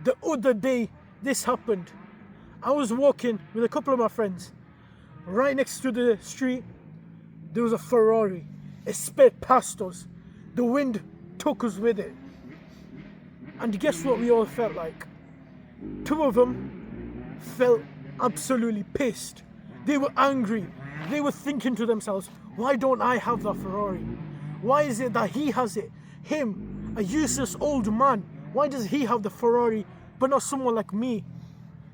The other day, this happened. I was walking with a couple of my friends. Right next to the street, there was a Ferrari. It sped past us. The wind took us with it. And guess what we all felt like? Two of them felt absolutely pissed. They were angry. They were thinking to themselves, why don't I have that Ferrari? Why is it that he has it? Him, a useless old man. Why does he have the Ferrari but not someone like me?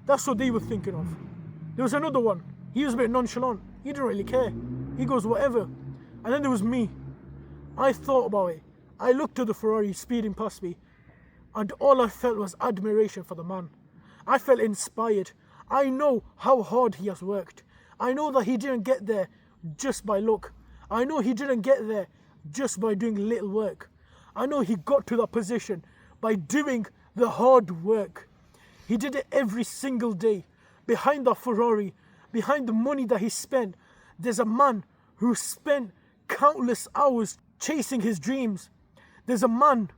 That's what they were thinking of. There was another one. He was a bit nonchalant. He didn't really care. He goes, whatever. And then there was me. I thought about it. I looked at the Ferrari speeding past me, and all I felt was admiration for the man. I felt inspired. I know how hard he has worked. I know that he didn't get there just by luck. I know he didn't get there just by doing little work. I know he got to that position by doing the hard work. He did it every single day. Behind that Ferrari, behind the money that he spent, there's a man who spent countless hours chasing his dreams. There's a man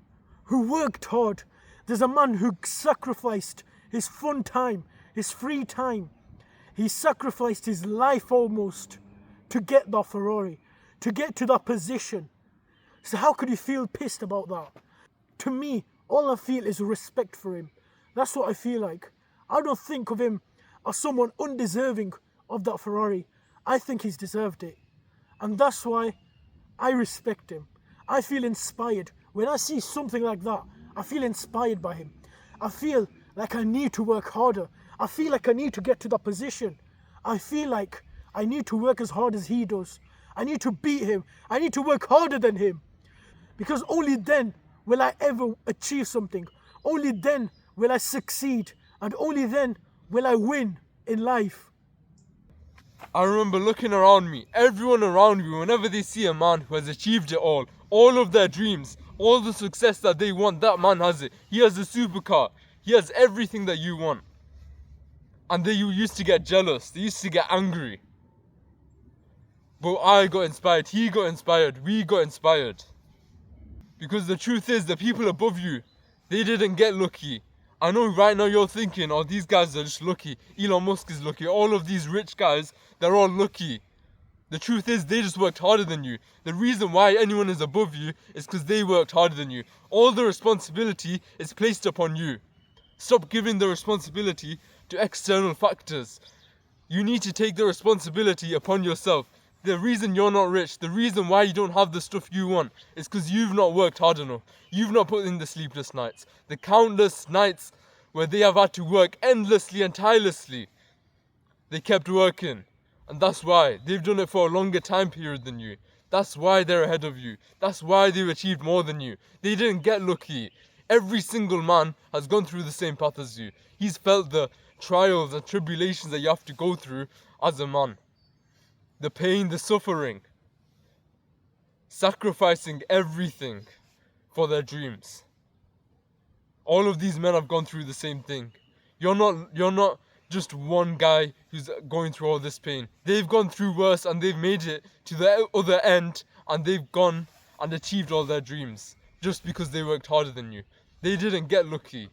who worked hard. There's a man who sacrificed his fun time, his free time. He sacrificed his life almost to get that Ferrari, to get to that position. So how could you feel pissed about that? To me, all I feel is respect for him. That's what I feel like. I don't think of him as someone undeserving of that Ferrari. I think he's deserved it. And that's why I respect him. I feel inspired. When I see something like that, I feel inspired by him. I feel like I need to work harder. I feel like I need to get to that position. I feel like I need to work as hard as he does. I need to beat him. I need to work harder than him. Because only then will I ever achieve something. Only then will I succeed. And only then will I win in life. I remember looking around me, everyone around me, whenever they see a man who has achieved it all of their dreams, all the success that they want, that man has it. He has a supercar. He has everything that you want. And they used to get jealous. They used to get angry. But I got inspired. He got inspired. We got inspired. Because the truth is, the people above you, they didn't get lucky. I know right now you're thinking, oh, these guys are just lucky. Elon Musk is lucky. All of these rich guys, they're all lucky. The truth is, they just worked harder than you. The reason why anyone is above you is because they worked harder than you. All the responsibility is placed upon you. Stop giving the responsibility to external factors. You need to take the responsibility upon yourself. The reason you're not rich, the reason why you don't have the stuff you want, is because you've not worked hard enough. You've not put in the sleepless nights. The countless nights where they have had to work endlessly and tirelessly. They kept working. And that's why they've done it for a longer time period than you. That's why they're ahead of you. That's why they've achieved more than you. They didn't get lucky. Every single man has gone through the same path as you. He's felt the trials and tribulations that you have to go through as a man. The pain, the suffering. Sacrificing everything for their dreams. All of these men have gone through the same thing. You're not just one guy who's going through all this pain. They've gone through worse and they've made it to the other end and they've gone and achieved all their dreams just because they worked harder than you. They didn't get lucky.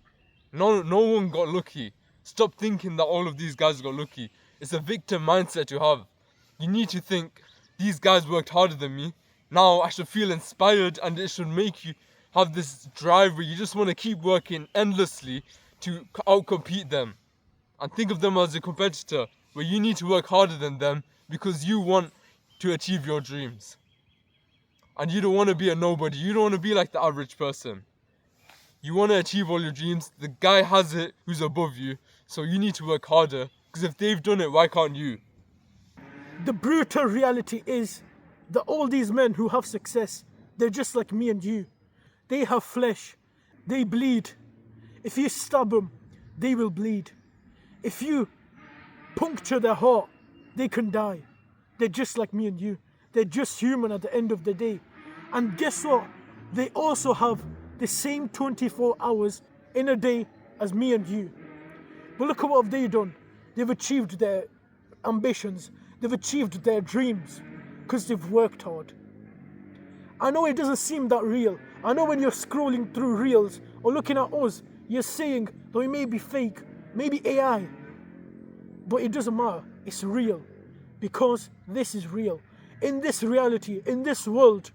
No one got lucky. Stop thinking that all of these guys got lucky. It's a victim mindset to have. You need to think, these guys worked harder than me. Now I should feel inspired, and it should make you have this drive where you just want to keep working endlessly to outcompete them. And think of them as a competitor where you need to work harder than them because you want to achieve your dreams. And you don't want to be a nobody. You don't want to be like the average person. You want to achieve all your dreams. The guy has it who's above you. So you need to work harder. Because if they've done it, why can't you? The brutal reality is that all these men who have success, they're just like me and you. They have flesh. They bleed. If you stab them, they will bleed. If you puncture their heart, they can die. They're just like me and you. They're just human at the end of the day. And guess what? They also have the same 24 hours in a day as me and you. But look at what they've done. They've achieved their ambitions. They've achieved their dreams because they've worked hard. I know it doesn't seem that real. I know when you're scrolling through reels or looking at us, You're saying, though it may be fake, maybe AI, but it doesn't matter. It's real. Because this is real. In this reality, in this world,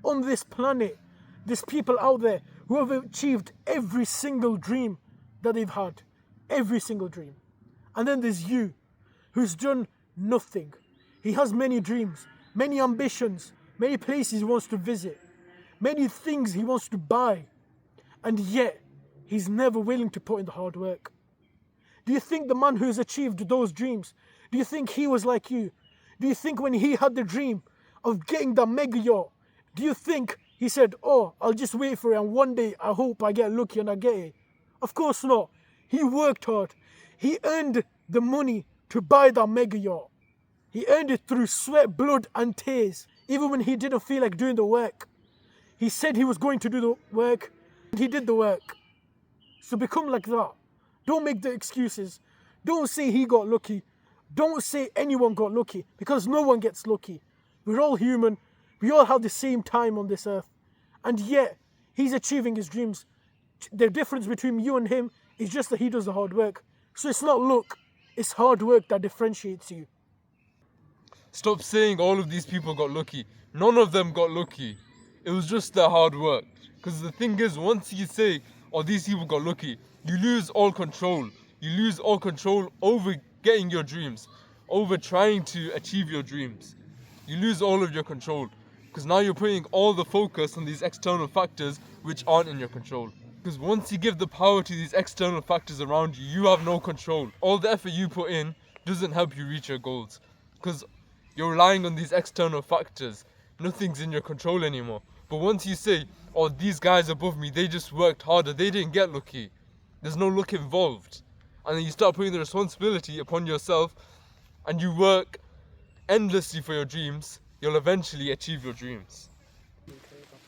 on this planet, there's people out there who have achieved every single dream that they've had. Every single dream. And then there's you, who's done nothing. He has many dreams, many ambitions, many places he wants to visit, many things he wants to buy. And yet, he's never willing to put in the hard work. Do you think the man who's achieved those dreams, do you think he was like you? Do you think when he had the dream of getting that mega yacht, do you think he said, oh, I'll just wait for it and one day I hope I get lucky and I get it? Of course not. He worked hard. He earned the money to buy that mega yacht. He earned it through sweat, blood and tears, even when he didn't feel like doing the work. He said he was going to do the work, and he did the work. So become like that. Don't make the excuses. Don't say he got lucky. Don't say anyone got lucky, because no one gets lucky. We're all human. We all have the same time on this earth. And yet, he's achieving his dreams. The difference between you and him is just that he does the hard work. So it's not luck, it's hard work that differentiates you. Stop saying all of these people got lucky. None of them got lucky. It was just their hard work. Because the thing is, once you say, oh, these people got lucky, you lose all control. You lose all control over getting your dreams, over trying to achieve your dreams. You lose all of your control. Because now you're putting all the focus on these external factors which aren't in your control. Because once you give the power to these external factors around you, you have no control. All the effort you put in doesn't help you reach your goals. Because you're relying on these external factors. Nothing's in your control anymore. But once you say, oh, these guys above me, they just worked harder, they didn't get lucky. There's no luck involved. And then you start putting the responsibility upon yourself and you work endlessly for your dreams, you'll eventually achieve your dreams.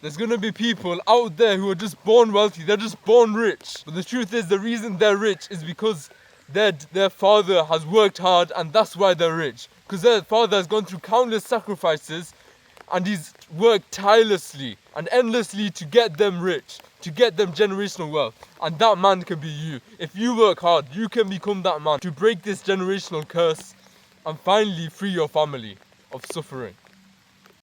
There's gonna be people out there who are just born wealthy, they're just born rich. But the truth is, the reason they're rich is because their father has worked hard and that's why they're rich. Because their father has gone through countless sacrifices and he's worked tirelessly and endlessly to get them rich, to get them generational wealth. And that man can be you. If you work hard, you can become that man to break this generational curse and finally free your family of suffering.